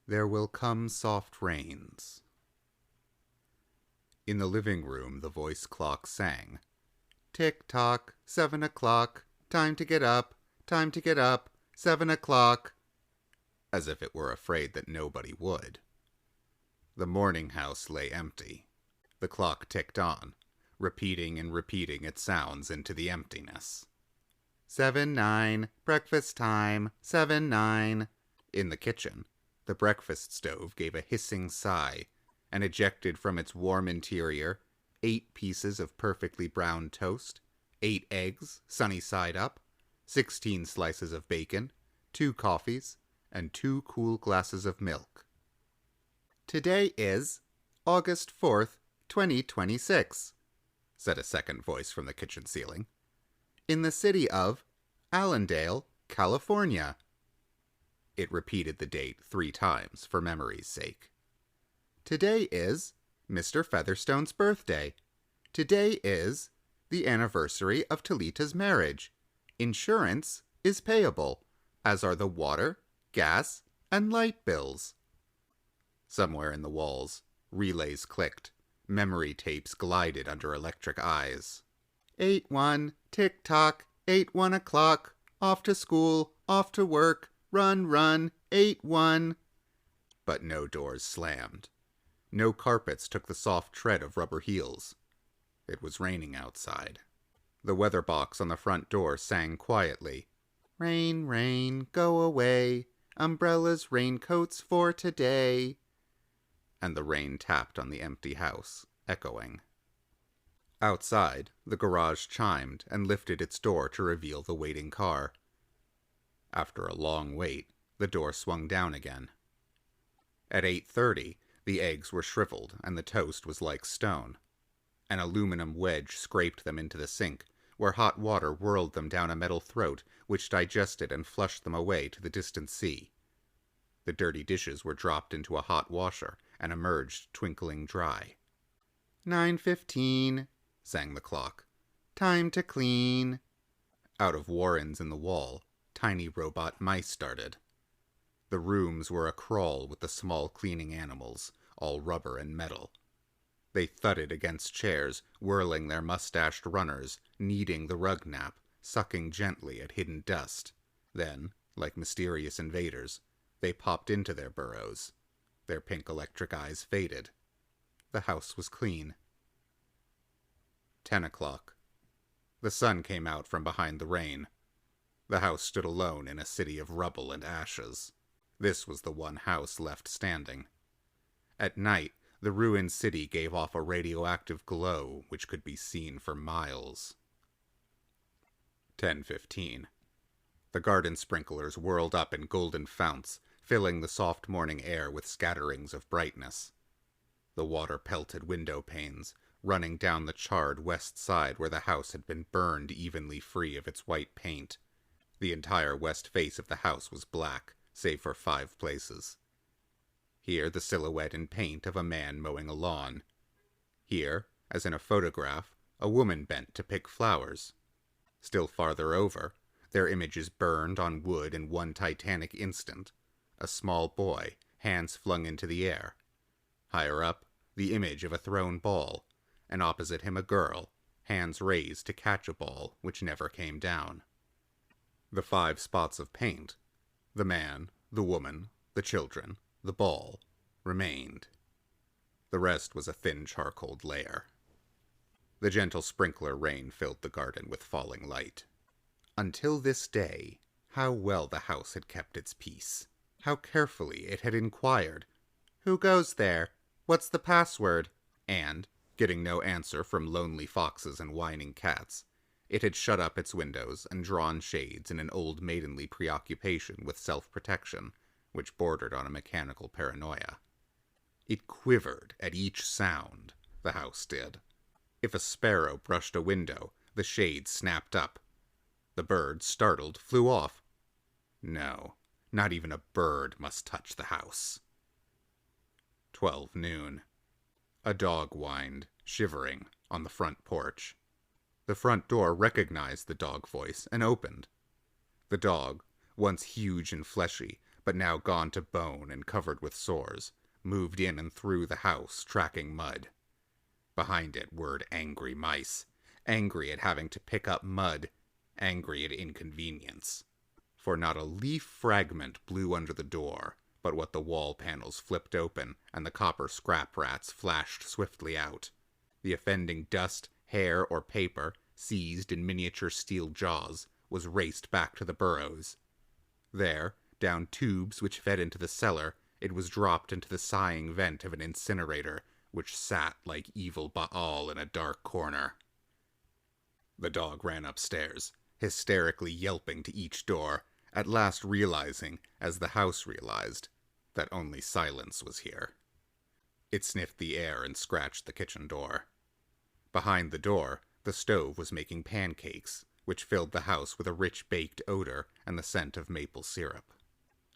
There will come soft rains. In the living room, the voice clock sang. Tick-tock, 7 o'clock, time to get up, 7 o'clock, as if it were afraid that nobody would. The morning house lay empty. The clock ticked on, repeating and repeating its sounds into the emptiness. 7-9, breakfast time, 7-9. In the kitchen, the breakfast stove gave a hissing sigh and ejected from its warm interior 8 pieces of perfectly browned toast, 8 eggs, sunny side up, 16 slices of bacon, 2 coffees, and 2 cool glasses of milk. Today is August 4th, 2026, said a second voice from the kitchen ceiling. In the city of Allendale, California. It repeated the date 3 times for memory's sake. Today is Mr. Featherstone's birthday. Today is the anniversary of Talita's marriage. Insurance is payable, as are the water, gas, and light bills. Somewhere in the walls, relays clicked. Memory tapes glided under electric eyes. 8-1, tick-tock, 8-1 o'clock, off to school, off to work, run, 8-1. But no doors slammed. No carpets took the soft tread of rubber heels. It was raining outside. The weather box on the front door sang quietly, Rain, rain, go away, umbrellas, raincoats for today. And the rain tapped on the empty house, echoing. Outside, the garage chimed and lifted its door to reveal the waiting car. After a long wait, the door swung down again. At 8:30, the eggs were shriveled and the toast was like stone. An aluminum wedge scraped them into the sink, where hot water whirled them down a metal throat which digested and flushed them away to the distant sea. The dirty dishes were dropped into a hot washer and emerged twinkling dry. 9:15, sang the clock. Time to clean. Out of warrens in the wall, tiny robot mice started. The rooms were a-crawl with the small cleaning animals, all rubber and metal. They thudded against chairs, whirling their mustached runners, kneading the rug nap, sucking gently at hidden dust. Then, like mysterious invaders, they popped into their burrows. Their pink electric eyes faded. The house was clean. 10 o'clock. The sun came out from behind the rain. The house stood alone in a city of rubble and ashes. This was the one house left standing. At night, the ruined city gave off a radioactive glow which could be seen for miles. 10:15. The garden sprinklers whirled up in golden founts, filling the soft morning air with scatterings of brightness. The water pelted window panes, running down the charred west side where the house had been burned evenly free of its white paint. The entire west face of the house was black, save for 5 places. Here the silhouette in paint of a man mowing a lawn. Here, as in a photograph, a woman bent to pick flowers. Still farther over, their images burned on wood in one titanic instant. A small boy, hands flung into the air. Higher up, the image of a thrown ball, and opposite him a girl, hands raised to catch a ball which never came down. The 5 spots of paint, the man, the woman, the children, the ball, remained. The rest was a thin charcoaled layer. The gentle sprinkler rain filled the garden with falling light. Until this day, how well the house had kept its peace. How carefully it had inquired, "Who goes there? What's the password?" And, getting no answer from lonely foxes and whining cats, it had shut up its windows and drawn shades in an old maidenly preoccupation with self-protection, which bordered on a mechanical paranoia. It quivered at each sound, the house did. If a sparrow brushed a window, the shades snapped up. The bird, startled, flew off. No, not even a bird must touch the house. 12 noon. A dog whined, shivering, on the front porch. The front door recognized the dog voice and opened. The dog, once huge and fleshy, but now gone to bone and covered with sores, moved in and through the house, tracking mud. Behind it whirred angry mice, angry at having to pick up mud, angry at inconvenience. For not a leaf fragment blew under the door, but what the wall panels flipped open, and the copper scrap rats flashed swiftly out. The offending dust, hair, or paper, seized in miniature steel jaws, was raced back to the burrows. There, down tubes which fed into the cellar, it was dropped into the sighing vent of an incinerator, which sat like evil Baal in a dark corner. The dog ran upstairs, hysterically yelping to each door, at last realizing, as the house realized, that only silence was here. It sniffed the air and scratched the kitchen door. Behind the door, the stove was making pancakes, which filled the house with a rich baked odor and the scent of maple syrup.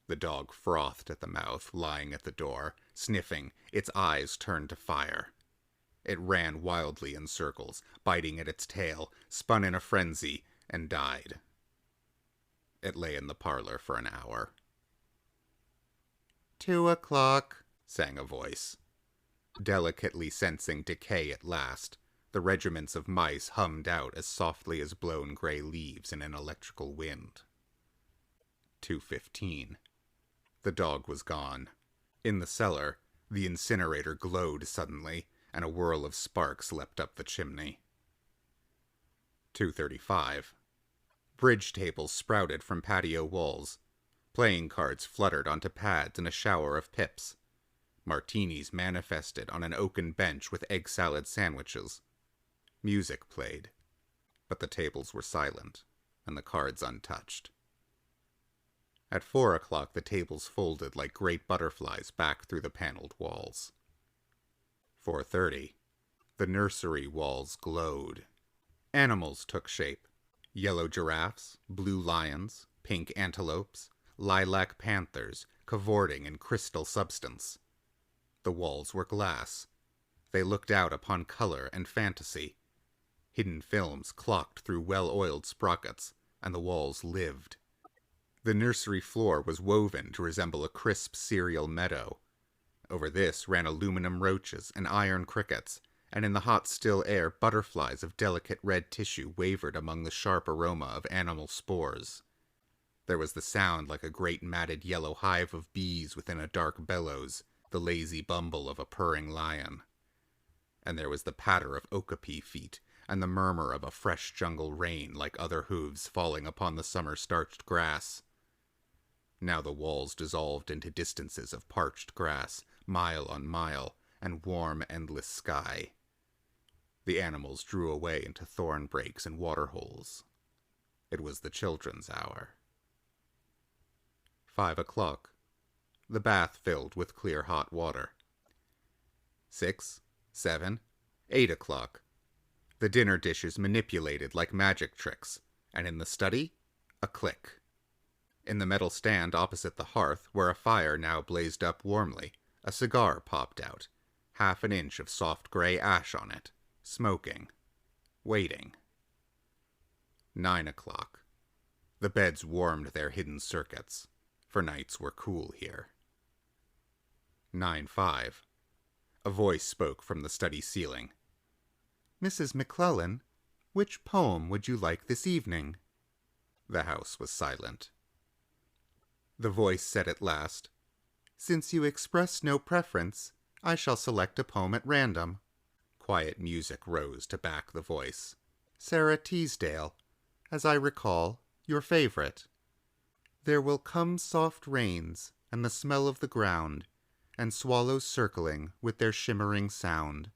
The dog frothed at the mouth, lying at the door, sniffing, its eyes turned to fire. It ran wildly in circles, biting at its tail, spun in a frenzy, and died. It lay in the parlor for an hour. 2:00, sang a voice. Delicately sensing decay at last, the regiments of mice hummed out as softly as blown gray leaves in an electrical wind. 2:15. The dog was gone. In the cellar, the incinerator glowed suddenly, and a whirl of sparks leapt up the chimney. 2:35. Bridge tables sprouted from patio walls. Playing cards fluttered onto pads in a shower of pips. Martinis manifested on an oaken bench with egg salad sandwiches. Music played, but the tables were silent, and the cards untouched. At 4:00, the tables folded like great butterflies back through the paneled walls. 4:30. The nursery walls glowed. Animals took shape. Yellow giraffes, blue lions, pink antelopes, lilac panthers, cavorting in crystal substance. The walls were glass. They looked out upon color and fantasy. Hidden films clocked through well-oiled sprockets, and the walls lived. The nursery floor was woven to resemble a crisp cereal meadow. Over this ran aluminum roaches and iron crickets, and in the hot still air butterflies of delicate red tissue wavered among the sharp aroma of animal spores. There was the sound like a great matted yellow hive of bees within a dark bellows, the lazy bumble of a purring lion. And there was the patter of okapi feet, and the murmur of a fresh jungle rain like other hooves falling upon the summer-starched grass. Now the walls dissolved into distances of parched grass, mile on mile, and warm, endless sky. The animals drew away into thorn breaks and waterholes. It was the children's hour. 5:00. The bath filled with clear hot water. 6, 7, 8:00. The dinner dishes manipulated like magic tricks, and in the study, a click. In the metal stand opposite the hearth, where a fire now blazed up warmly, a cigar popped out, half an inch of soft gray ash on it, smoking, waiting. 9:00. The beds warmed their hidden circuits, for nights were cool here. 9:05. A voice spoke from the study ceiling. "Mrs. McClellan, which poem would you like this evening?" The house was silent. The voice said at last, "Since you express no preference, I shall select a poem at random." Quiet music rose to back the voice. "Sara Teasdale, as I recall, your favorite. There will come soft rains, and the smell of the ground, and swallows circling with their shimmering sound,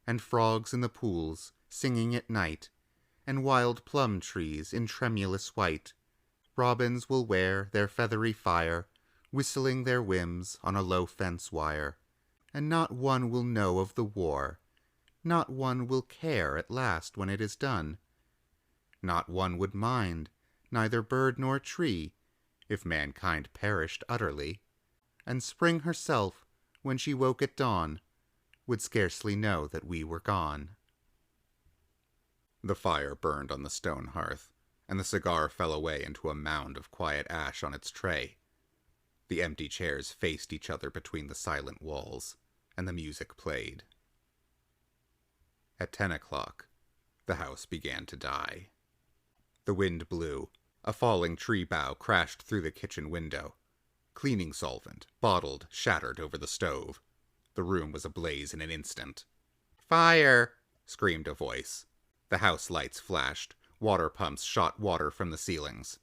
and frogs in the pools singing at night, and wild plum trees in tremulous white. Robins will wear their feathery fire, whistling their whims on a low fence wire, and not one will know of the war, not one will care at last when it is done. Not one would mind, neither bird nor tree, if mankind perished utterly, and spring herself, when she woke at dawn, would scarcely know that we were gone." The fire burned on the stone hearth, and the cigar fell away into a mound of quiet ash on its tray. The empty chairs faced each other between the silent walls, and the music played. At 10 o'clock, the house began to die. The wind blew. A falling tree bough crashed through the kitchen window. Cleaning solvent, bottled, shattered over the stove. The room was ablaze in an instant. "Fire!" screamed a voice. The house lights flashed. Water pumps shot water from the ceilings.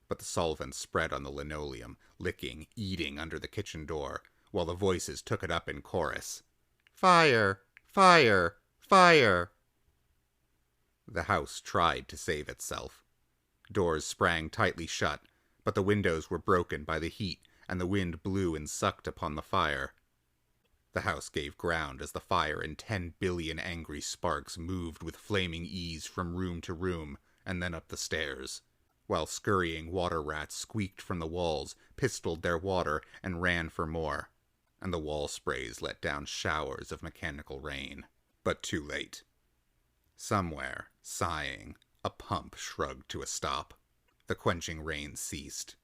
But the solvent spread on the linoleum, licking, eating under the kitchen door, while the voices took it up in chorus. "Fire! Fire! Fire!" The house tried to save itself. Doors sprang tightly shut, but the windows were broken by the heat, and the wind blew and sucked upon the fire. The house gave ground as the fire in 10 billion angry sparks moved with flaming ease from room to room, and then up the stairs, while scurrying water rats squeaked from the walls, pistoled their water, and ran for more, and the wall sprays let down showers of mechanical rain. But too late. Somewhere, sighing, a pump shrugged to a stop. The quenching rain ceased.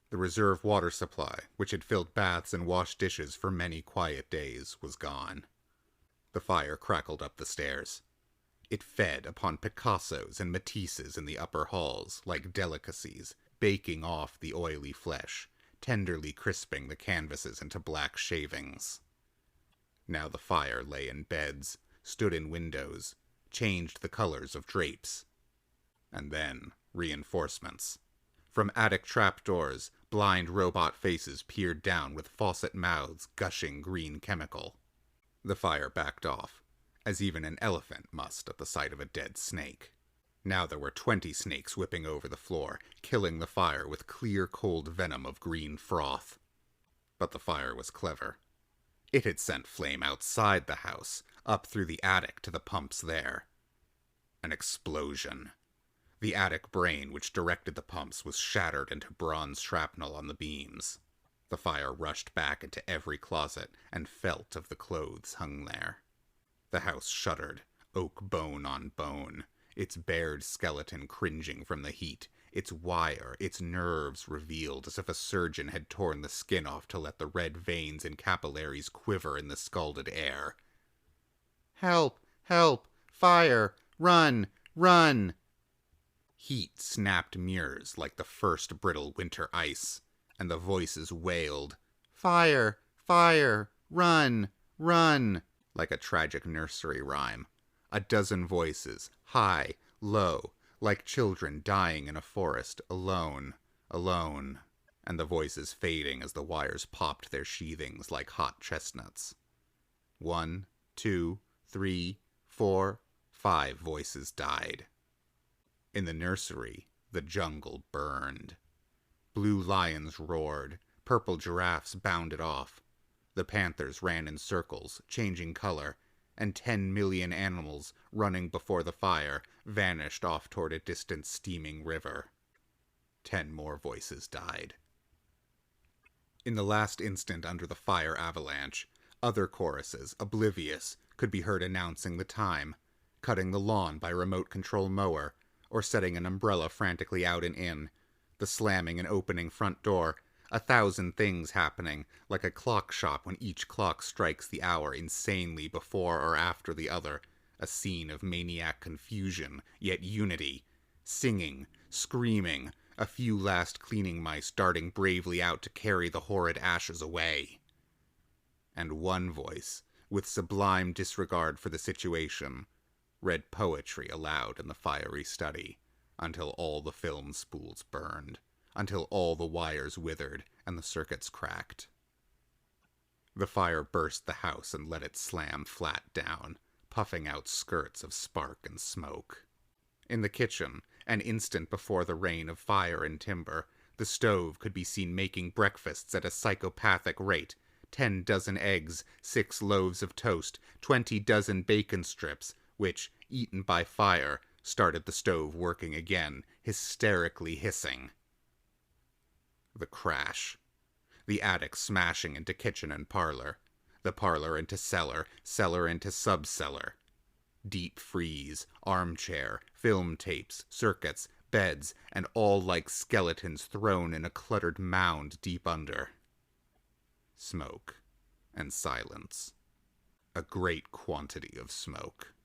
The reserve water supply, which had filled baths and washed dishes for many quiet days, was gone. The fire crackled up the stairs. It fed upon Picassos and Matisses in the upper halls, like delicacies, baking off the oily flesh, tenderly crisping the canvases into black shavings. Now the fire lay in beds, stood in windows, changed the colors of drapes. And then reinforcements. From attic trapdoors, blind robot faces peered down with faucet mouths gushing green chemical. The fire backed off, as even an elephant must at the sight of a dead snake. Now there were 20 snakes whipping over the floor, killing the fire with clear cold venom of green froth. But the fire was clever. It had sent flame outside the house, up through the attic to the pumps there. An explosion. The attic brain which directed the pumps was shattered into bronze shrapnel on the beams. The fire rushed back into every closet and felt of the clothes hung there. The house shuddered, oak bone on bone, its bared skeleton cringing from the heat, its wire, its nerves revealed as if a surgeon had torn the skin off to let the red veins and capillaries quiver in the scalded air. "Help! Help! Fire! Run! Run!" Heat snapped mirrors like the first brittle winter ice, and the voices wailed, "Fire! Fire! Run! Run!" like a tragic nursery rhyme. A dozen voices, high, low, like children dying in a forest, alone, alone, and the voices fading as the wires popped their sheathings like hot chestnuts. 1, 2, 3, 4, 5 voices died. In the nursery, the jungle burned. Blue lions roared, purple giraffes bounded off. The panthers ran in circles, changing color, and 10 million animals, running before the fire, vanished off toward a distant steaming river. 10 more voices died. In the last instant under the fire avalanche, other choruses, oblivious, could be heard announcing the time, cutting the lawn by remote control mower, or setting an umbrella frantically out and in, the slamming and opening front door, 1,000 things happening, like a clock shop when each clock strikes the hour insanely before or after the other, a scene of maniac confusion, yet unity, singing, screaming, a few last cleaning mice darting bravely out to carry the horrid ashes away. And one voice, with sublime disregard for the situation, read poetry aloud in the fiery study, until all the film spools burned, until all the wires withered and the circuits cracked. The fire burst the house and let it slam flat down, puffing out skirts of spark and smoke. In the kitchen, an instant before the rain of fire and timber, the stove could be seen making breakfasts at a psychopathic rate, 10 dozen eggs, 6 loaves of toast, 20 dozen bacon strips, which, eaten by fire, started the stove working again, hysterically hissing. The crash. The attic smashing into kitchen and parlor. The parlor into cellar, cellar into sub-cellar. Deep freeze, armchair, film tapes, circuits, beds, and all like skeletons thrown in a cluttered mound deep under. Smoke and silence. A great quantity of smoke.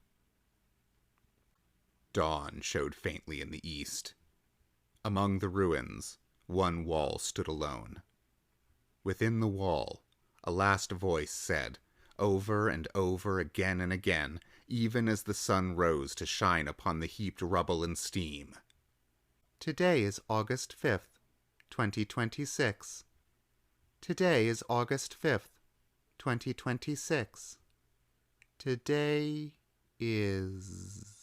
Dawn showed faintly in the east. Among the ruins, one wall stood alone. Within the wall, a last voice said, over and over again and again, even as the sun rose to shine upon the heaped rubble and steam. Today is August 5th, 2026. Today is August 5th, 2026. Today is...